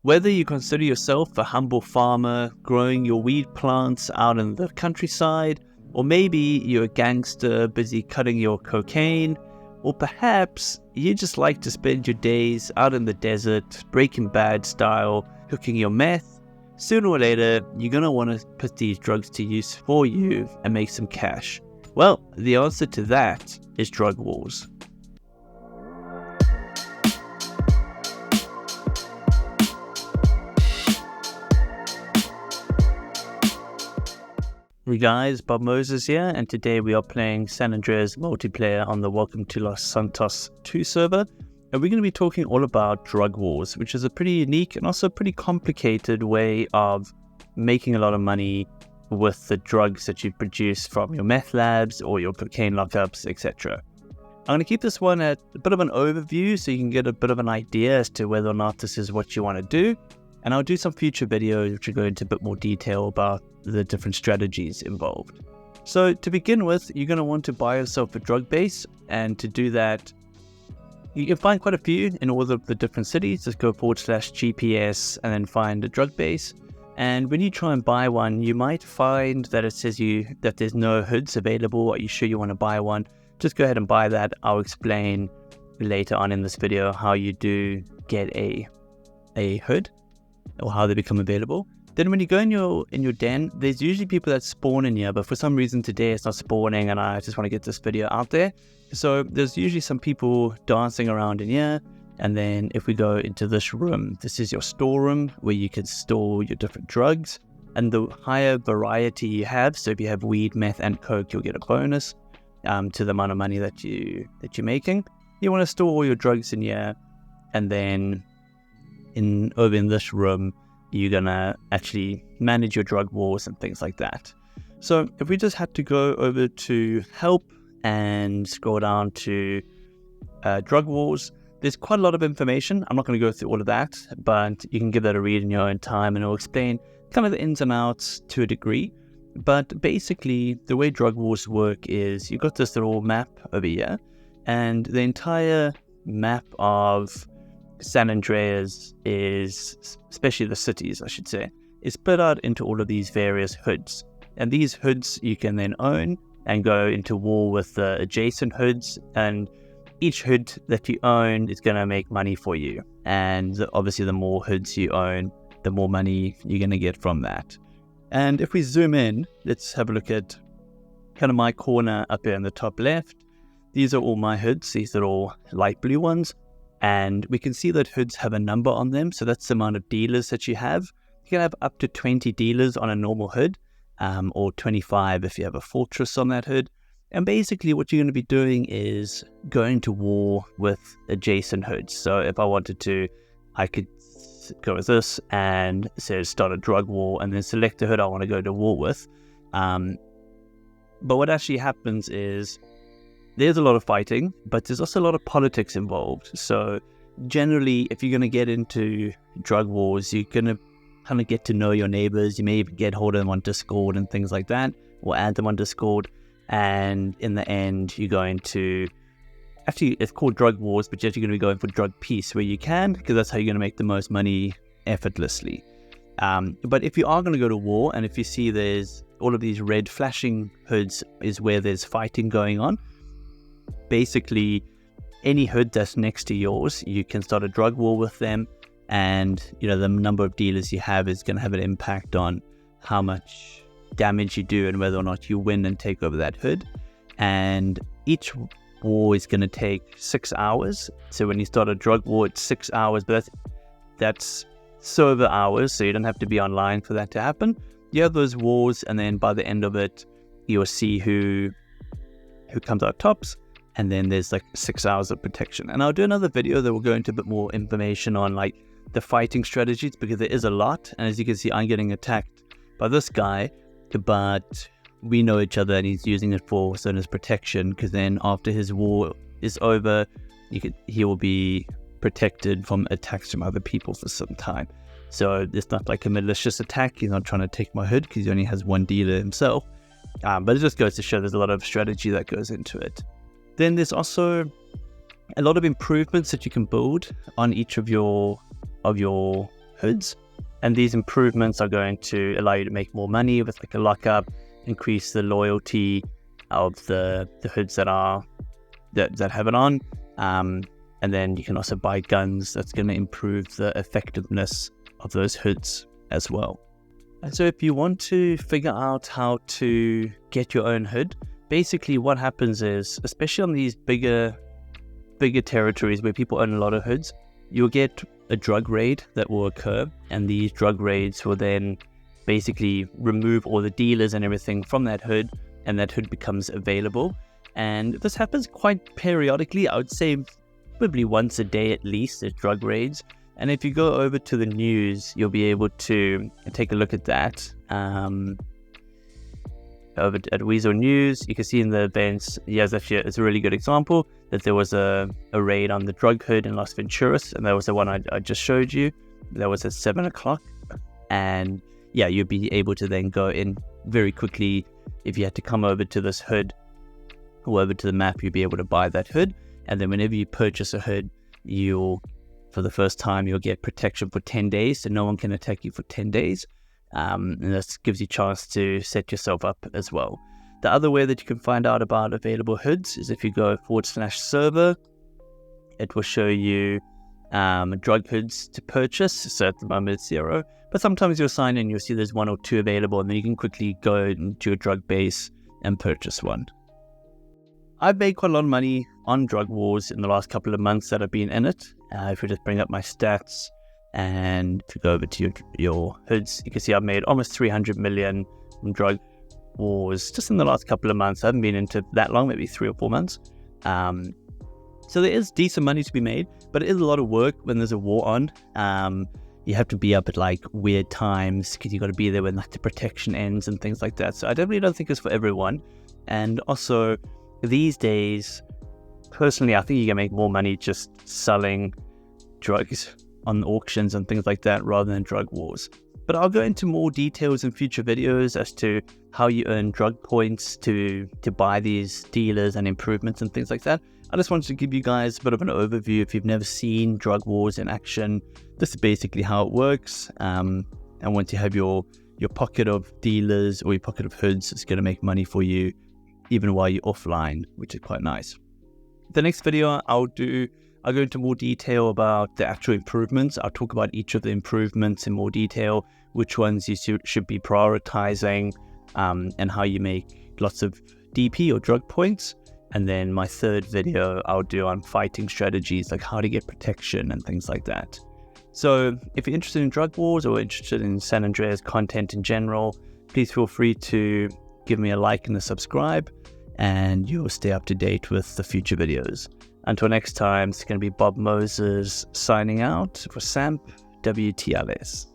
Whether you consider yourself a humble farmer growing your weed plants out in the countryside, or maybe you're a gangster busy cutting your cocaine, or perhaps you just like to spend your days out in the desert, Breaking Bad style, cooking your meth, sooner or later you're going to want to put these drugs to use for you and make some cash. Well, the answer to that is drug wars. Hey guys, Bob Moses here, and today we are playing San Andreas Multiplayer on the Welcome to Los Santos 2 server, and we're going to be talking all about drug wars, which is a pretty unique and also pretty complicated way of making a lot of money with the drugs that you produce from your meth labs or your cocaine lockups, etc. I'm going to keep this one at a bit of an overview so you can get a bit of an idea as to whether or not this is what you want to do, and I'll do some future videos which will go into a bit more detail about the different strategies involved. So to begin with, you're going to want to buy yourself a drug base, and to do that you can find quite a few in all of the different cities. Just go /GPS and then find a drug base, and when you try and buy one you might find that it says that there's no hoods available. Are you sure you want to buy one? Just go ahead and buy that. I'll explain later on in this video how you do get a hood or how they become available. Then when you go in your den, there's usually people that spawn in here, but for some reason today it's not spawning and I just want to get this video out there. So there's usually some people dancing around in here, and then if we go into this room, this is your storeroom where you can store your different drugs, and the higher variety you have, so if you have weed, meth and coke, you'll get a bonus to the amount of money that you're making. You want to store all your drugs in here, and then over in this room you're gonna actually manage your drug wars and things like that. So if we just had to go over to help and scroll down to drug wars, there's quite a lot of information. I'm not going to go through all of that, but you can give that a read in your own time and it'll explain kind of the ins and outs to a degree. But basically the way drug wars work is you've got this little map over here, and the entire map of San Andreas is, especially the cities I should say, is split out into all of these various hoods, and these hoods you can then own and go into war with the adjacent hoods, and each hood that you own is going to make money for you, and obviously the more hoods you own, the more money you're going to get from that. And if we zoom in, let's have a look at kind of my corner up here in the top left. These are all my hoods. These are all light blue ones. And we can see that hoods have a number on them, so that's the amount of dealers that you have. You can have up to 20 dealers on a normal hood, or 25 if you have a fortress on that hood. And basically what you're going to be doing is going to war with adjacent hoods. So if I wanted to, I could go with this and say start a drug war and then select the hood I want to go to war with. But what actually happens is there's a lot of fighting, but there's also a lot of politics involved. So generally, if you're going to get into drug wars, you're going to kind of get to know your neighbors. You may even get hold of them on Discord and things like that, or add them on Discord. And in the end, you're going to, actually it's called drug wars, but you're actually going to be going for drug peace where you can, because that's how you're going to make the most money effortlessly. But if you are going to go to war, and if you see there's all of these red flashing hoods is where there's fighting going on, basically any hood that's next to yours, you can start a drug war with them, and the number of dealers you have is going to have an impact on how much damage you do and whether or not you win and take over that hood. And each war is going to take 6 hours. So when you start a drug war, it's 6 hours, but that's server hours, so you don't have to be online for that to happen. You have those wars, and then by the end of it you'll see who comes out tops, and then there's like 6 hours of protection. And I'll do another video that will go into a bit more information on like the fighting strategies, because there is a lot. And as you can see, I'm getting attacked by this guy, but we know each other and he's using it for his protection, because then after his war is over, he will be protected from attacks from other people for some time. So it's not like a malicious attack. He's not trying to take my hood because he only has one dealer himself. But it just goes to show there's a lot of strategy that goes into it. Then there's also a lot of improvements that you can build on each of your hoods. And these improvements are going to allow you to make more money with like a lockup, increase the loyalty of the hoods that have it on. And then you can also buy guns. That's going to improve the effectiveness of those hoods as well. And so if you want to figure out how to get your own hood, basically what happens is, especially on these bigger territories where people own a lot of hoods, you'll get a drug raid that will occur, and these drug raids will then basically remove all the dealers and everything from that hood, and that hood becomes available. And this happens quite periodically. I would say probably once a day at least, there's drug raids. And if you go over to the news, you'll be able to take a look at that. Over at Weasel News, you can see in the events, it's a really good example that there was a raid on the drug hood in Las Venturas, and that was the one I just showed you. That was at 7 o'clock. And yeah, you'll be able to then go in very quickly. If you had to come over to this hood or over to the map, you'll be able to buy that hood. And then whenever you purchase a hood, for the first time, you'll get protection for 10 days. So no one can attack you for 10 days. And this gives you a chance to set yourself up as well. The other way that you can find out about available hoods is if you go /server, it will show you drug hoods to purchase. So at the moment it's 0, but sometimes you'll sign in, you'll see there's 1 or 2 available, and then you can quickly go into your drug base and purchase one. I've made quite a lot of money on drug wars in the last couple of months that I've been in it. If we just bring up my stats, and if you go over to your hoods, you can see I've made almost 300 million from drug wars just in the last couple of months. I haven't been into that long, maybe 3 or 4 months. So there is decent money to be made, but it is a lot of work when there's a war on. You have to be up at like weird times because you got to be there when like the protection ends and things like that. So I definitely don't think it's for everyone. And also these days, personally, I think you can make more money just selling drugs on auctions and things like that rather than drug wars. But I'll go into more details in future videos as to how you earn drug points to buy these dealers and improvements and things like that. I just wanted to give you guys a bit of an overview. If you've never seen drug wars in action, this is basically how it works. And once you have your pocket of dealers or your pocket of hoods, it's going to make money for you even while you're offline, which is quite nice. The next video I'll go into more detail about the actual improvements. I'll talk about each of the improvements in more detail, which ones you should be prioritizing, and how you make lots of DP or drug points. And then my third video I'll do on fighting strategies, like how to get protection and things like that. So if you're interested in drug wars or interested in San Andreas content in general, please feel free to give me a like and a subscribe, and you'll stay up to date with the future videos. Until next time, it's going to be Bob Moses signing out for SAMP WTLS.